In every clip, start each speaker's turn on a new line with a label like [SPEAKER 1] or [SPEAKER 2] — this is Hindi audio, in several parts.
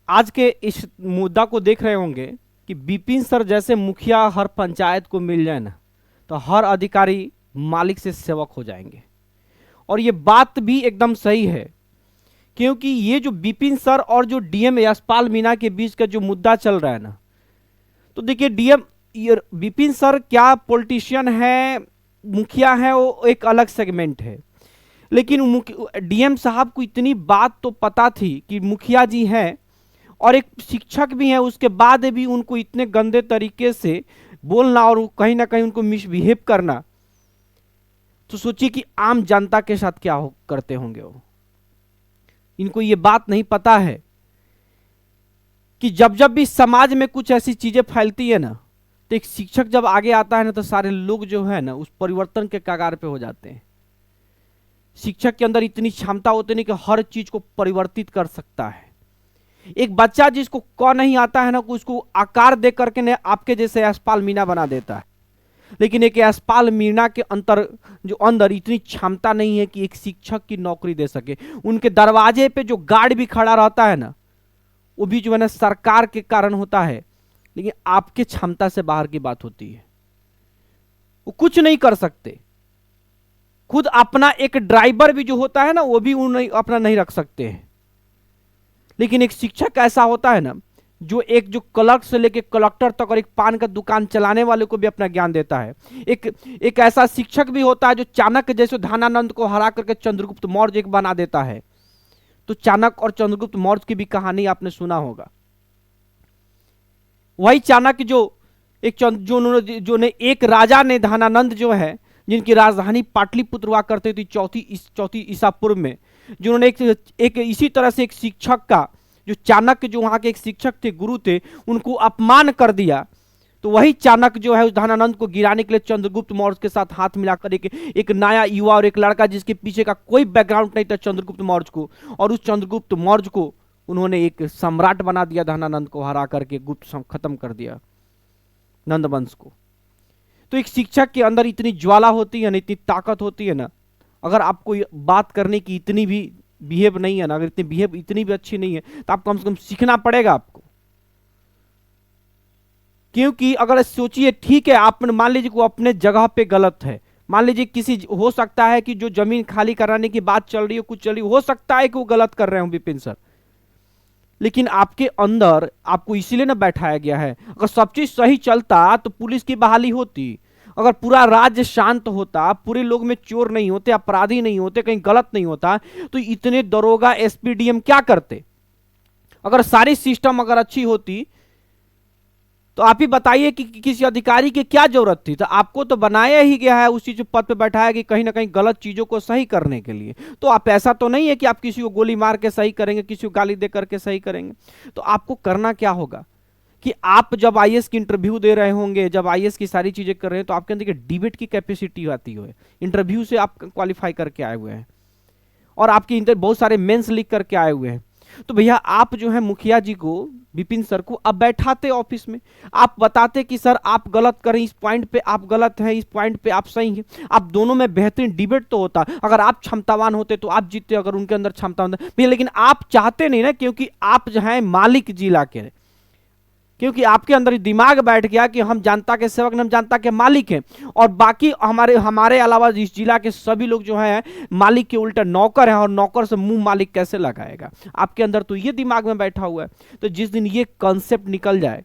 [SPEAKER 1] आज के इस मुद्दा को देख रहे होंगे कि विपिन सर जैसे मुखिया हर पंचायत को मिल जाए ना, तो हर अधिकारी मालिक से सेवक हो जाएंगे। और ये बात भी एकदम सही है, क्योंकि ये जो विपिन सर और जो डीएम यशपाल मीणा के बीच का जो मुद्दा चल रहा है ना, तो देखिए डीएम विपिन सर क्या पॉलिटिशियन है, मुखिया है, वो एक अलग सेगमेंट है। लेकिन डीएम साहब को इतनी बात तो पता थी कि मुखिया जी हैं और एक शिक्षक भी हैं, उसके बाद भी उनको इतने गंदे तरीके से बोलना और कहीं ना कहीं उनको मिसबिहेव करना, तो सोचिए कि आम जनता के साथ क्या करते होंगे वो। इनको ये बात नहीं पता है कि जब जब भी समाज में कुछ ऐसी चीजें फैलती है ना, तो एक शिक्षक जब आगे आता है ना, तो सारे लोग जो है ना उस परिवर्तन के कगार पे हो जाते हैं। शिक्षक के अंदर इतनी क्षमता होती नहीं कि हर चीज को परिवर्तित कर सकता है। एक बच्चा जिसको क नहीं आता है ना, उसको आकार दे करके ने आपके जैसे यशपाल मीणा बना देता है। लेकिन एक यशपाल मीणा के अंदर इतनी क्षमता नहीं है कि एक शिक्षक की नौकरी दे सके। उनके दरवाजे पे जो गार्ड भी खड़ा रहता है ना, वो भी जो है ना सरकार के कारण होता है, लेकिन आपके क्षमता से बाहर की बात होती है। वो कुछ नहीं कर सकते। खुद अपना एक ड्राइवर भी जो होता है ना, वो भी अपना नहीं रख सकते हैं। लेकिन एक शिक्षक ऐसा होता है ना, जो क्लर्क से लेके कलेक्टर तक और एक पान का दुकान चलाने वाले को भी अपना ज्ञान देता है। एक ऐसा शिक्षक भी होता है जो चाणक्य जैसे धनानंद को हरा करके चंद्रगुप्त मौर्य एक बना देता है। तो चाणक्य और चंद्रगुप्त मौर्य की भी कहानी आपने सुना होगा। वही चाणक्य जो ने एक राजा ने धनानंद जो है, जिनकी राजधानी पाटलिपुत्र हुआ करती थी चौथी ईसा पूर्व में, जिन्होंने एक इसी तरह से एक शिक्षक का, जो चाणक्य जो वहां के एक शिक्षक थे, गुरु थे, उनको अपमान कर दिया। तो वही चाणक्य जो है उस धनानंद को गिराने के लिए चंद्रगुप्त मौर्य के साथ हाथ मिलाकर एक नया युवा और एक लड़का जिसके पीछे का कोई बैकग्राउंड नहीं था चंद्रगुप्त मौर्य को, और उस चंद्रगुप्त मौर्य को उन्होंने एक सम्राट बना दिया, धनानंद को हरा करके गुप्त खत्म कर दिया नंद वंश को। तो एक शिक्षक के अंदर इतनी ज्वाला होती है ना, इतनी ताकत होती है ना, अगर आपको बात करने की इतनी भी बिहेव नहीं है ना, अगर इतनी भी अच्छी नहीं है, तो आपको कम से कम सीखना पड़ेगा आपको। क्योंकि अगर सोचिए, ठीक है, आप मान लीजिए वो अपने जगह पे गलत है, मान लीजिए किसी हो सकता है कि जो जमीन खाली कराने की बात चल रही हो, कुछ चल रही हो सकता है कि वो गलत कर रहे हो विपिन सर, लेकिन आपके अंदर आपको इसीलिए ना बैठाया गया है। अगर सब चीज सही चलता तो पुलिस की बहाली होती, अगर पूरा राज्य शांत होता, पूरे लोग में चोर नहीं होते, अपराधी नहीं होते, कहीं गलत नहीं होता, तो इतने दरोगा एसपीडीएम क्या करते? अगर सारी सिस्टम अगर अच्छी होती तो आप ही बताइए कि किसी अधिकारी की क्या जरूरत थी? तो आपको तो बनाया ही गया है उसी पद पे बैठाया कि कहीं ना कहीं गलत चीजों को सही करने के लिए। तो आप ऐसा तो नहीं है कि आप किसी को गोली मार के सही करेंगे, किसी को गाली दे करके सही करेंगे। तो आपको करना क्या होगा कि आप जब आईएएस की इंटरव्यू दे रहे होंगे, जब आईएएस की सारी चीजें कर रहे हैं, तो आपके अंदर डिबेट की कैपेसिटी आती है। इंटरव्यू से आप क्वालिफाई करके आए हुए हैं और आपके अंदर बहुत सारे मेंस लिख करके आए हुए हैं। तो भैया आप जो है मुखिया जी को, विपिन सर को अब बैठाते ऑफिस में, आप बताते कि सर आप गलत करें, इस पॉइंट पे आप गलत हैं, इस पॉइंट पे आप सही हैं। आप दोनों में बेहतरीन डिबेट तो होता। अगर आप क्षमतावान होते तो आप जीतते, अगर उनके अंदर क्षमता होता भैया, लेकिन आप चाहते नहीं ना, क्योंकि आप जो है मालिक जिला के, क्योंकि आपके अंदर दिमाग बैठ गया कि हम जनता के सेवक, हम जनता के मालिक हैं, और बाकी हमारे अलावा इस जिला के सभी लोग जो हैं मालिक के उल्टा नौकर हैं, और नौकर से मुंह मालिक कैसे लगाएगा? आपके अंदर तो ये दिमाग में बैठा हुआ है। तो जिस दिन ये कॉन्सेप्ट निकल जाए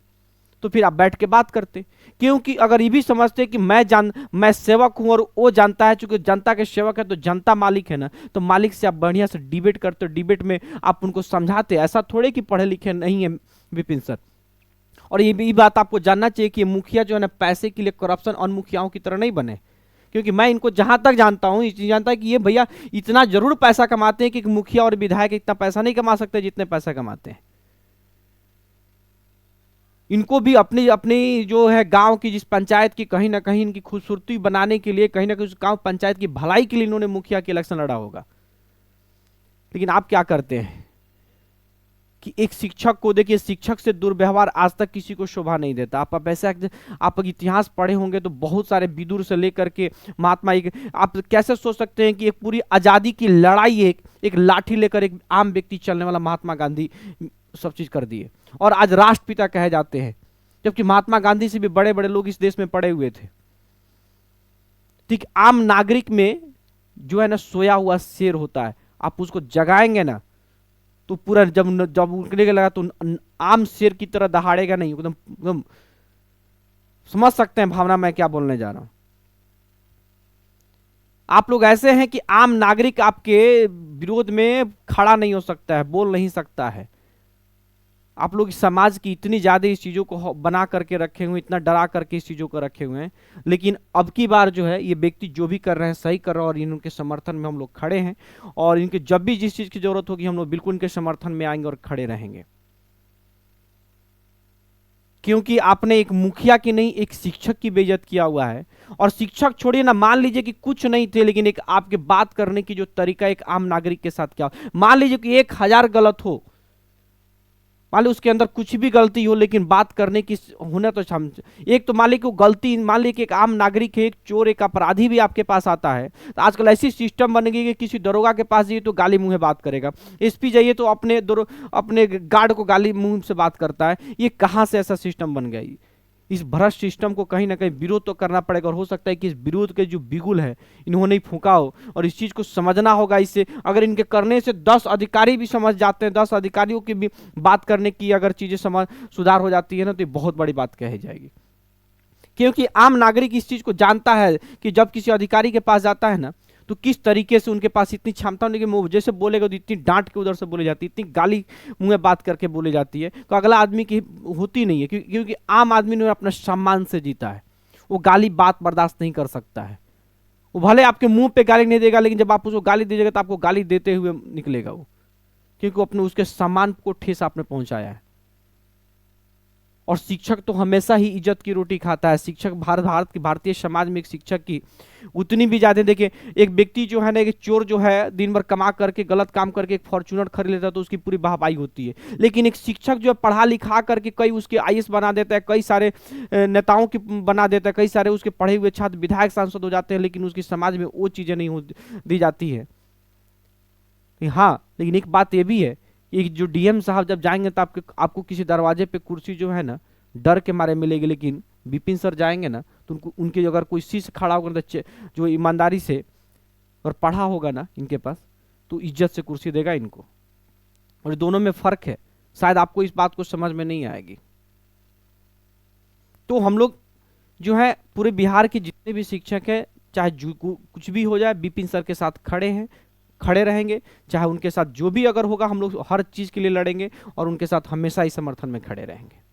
[SPEAKER 1] तो फिर आप बैठ के बात करते। क्योंकि अगर ये भी समझते कि मैं सेवक हूं और वो जानता है, चूंकि जनता के सेवक है तो जनता मालिक है ना, तो मालिक से आप बढ़िया से डिबेट करते, डिबेट में आप उनको समझाते। ऐसा थोड़े कि पढ़े लिखे नहीं है विपिन सर। और ये भी बात आपको जानना चाहिए कि मुखिया जो है ना पैसे के लिए करप्शन और मुखियाओं की तरह नहीं बने। क्योंकि मैं इनको जहां तक जानता हूं, ये चीज जानता है कि ये भैया इतना जरूर पैसा कमाते हैं कि मुखिया और विधायक इतना पैसा नहीं कमा सकते जितने पैसा कमाते हैं। इनको भी अपनी अपनी जो है गांव की, जिस पंचायत की कहीं ना कहीं इनकी खूबसूरती बनाने के लिए, कहीं ना कहीं उस गांव पंचायत की भलाई के लिए इन्होंने मुखिया की इलेक्शन लड़ा होगा। लेकिन आप क्या करते हैं कि एक शिक्षक को देखिए, शिक्षक से दुर्व्यवहार आज तक किसी को शोभा नहीं देता। आप ऐसे आप इतिहास पढ़े होंगे तो बहुत सारे विदुर से लेकर के महात्मा, आप कैसे सोच सकते हैं कि एक पूरी आजादी की लड़ाई एक लाठी लेकर एक आम व्यक्ति चलने वाला महात्मा गांधी सब चीज कर दिए और आज राष्ट्रपिता कहे जाते हैं, जबकि महात्मा गांधी से भी बड़े बड़े लोग इस देश में पड़े हुए थे। ठीक, आम नागरिक में जो है ना सोया हुआ शेर होता है, आप उसको जगाएंगे ना तो पूरा जब जब उठने लगा तो आम शेर की तरह दहाड़ेगा नहीं, एकदम एकदम। समझ सकते हैं भावना मैं क्या बोलने जा रहा हूं। आप लोग ऐसे हैं कि आम नागरिक आपके विरोध में खड़ा नहीं हो सकता है, बोल नहीं सकता है। आप लोग समाज की इतनी ज्यादा इस चीजों को बना करके रखे हुए, इतना डरा करके इस चीजों को रखे हुए हैं, लेकिन अब की बार जो है ये व्यक्ति जो भी कर रहे हैं सही कर रहे हैं और इनके समर्थन में हम लोग खड़े हैं। और इनके जब भी जिस चीज की जरूरत होगी हम लोग बिल्कुल इनके समर्थन में आएंगे और खड़े रहेंगे, क्योंकि आपने एक मुखिया की नहीं एक शिक्षक की बेइज्जत किया हुआ है। और शिक्षक छोड़िए ना, मान लीजिए कि कुछ नहीं थे, लेकिन एक आपके बात करने की जो तरीका एक आम नागरिक के साथ क्या, मान लीजिए कि 1000 गलत हो, मान ली उसके अंदर कुछ भी गलती हो, लेकिन बात करने की होना तो हम एक तो मान ली कि गलती, मान ली कि एक आम नागरिक है, एक चोर एक अपराधी भी आपके पास आता है, तो आजकल ऐसी सिस्टम बन गई कि किसी दरोगा के पास जाइए तो गाली मुंह बात करेगा, एसपी जाइए तो अपने गार्ड को गाली मुंह से बात करता है। ये कहां से ऐसा सिस्टम बन गया? इस भ्रष्ट सिस्टम को कहीं ना कहीं विरोध तो करना पड़ेगा, और हो सकता है कि इस विरोध के जो बिगुल है इन्होंने ही फूंका हो, और इस चीज को समझना होगा। इससे अगर इनके करने से 10 अधिकारी भी समझ जाते हैं, 10 अधिकारियों की भी बात करने की अगर चीजें समझ सुधार हो जाती है ना, तो ये बहुत बड़ी बात कही जाएगी। क्योंकि आम नागरिक इस चीज को जानता है कि जब किसी अधिकारी के पास जाता है ना, तो किस तरीके से उनके पास इतनी क्षमता होने की, जैसे बोलेगा तो इतनी डांट के उधर से बोली जाती है, इतनी गाली मुंह में बात करके बोली जाती है, तो अगला आदमी की होती नहीं है, क्योंकि आम आदमी ने अपना सम्मान से जीता है, वो गाली बात बर्दाश्त नहीं कर सकता है। वो भले आपके मुंह पे गाली नहीं देगा, लेकिन जब आप उसको गाली दीजिएगा तो आपको गाली देते हुए निकलेगा वो, क्योंकि वो अपने उसके सम्मान को ठेस आपने पहुंचाया है। और शिक्षक तो हमेशा ही इज्जत की रोटी खाता है। शिक्षक भारत की भारतीय समाज में एक शिक्षक की उतनी भी ज्यादा, देखिए एक व्यक्ति जो है ना, एक चोर जो है दिन भर कमा करके गलत काम करके एक फॉर्च्यूनर खरीद लेता है तो उसकी पूरी वाहवाही होती है, लेकिन एक शिक्षक जो है पढ़ा लिखा करके कई उसके आईएएस बना देता है, कई सारे नेताओं की बना देता है, कई सारे उसके पढ़े हुए छात्र विधायक सांसद हो जाते हैं, लेकिन उसकी समाज में वो चीजें नहीं दी जाती है। हाँ, लेकिन एक बात ये भी है, एक जो डीएम साहब जब जाएंगे तो आपको किसी दरवाजे पे कुर्सी जो है ना डर के मारे मिलेगी, लेकिन विपिन सर जाएंगे ना तो उनके अगर कोई शीश खड़ा होगा तो जो ईमानदारी से और पढ़ा होगा ना इनके पास, तो इज्जत से कुर्सी देगा इनको। और दोनों में फर्क है, शायद आपको इस बात को समझ में नहीं आएगी। तो हम लोग जो है पूरे बिहार के जितने भी शिक्षक हैं, चाहे कुछ भी हो जाए, विपिन सर के साथ खड़े रहेंगे, चाहे उनके साथ जो भी अगर होगा हम लोग हर चीज के लिए लड़ेंगे और उनके साथ हमेशा ही समर्थन में खड़े रहेंगे।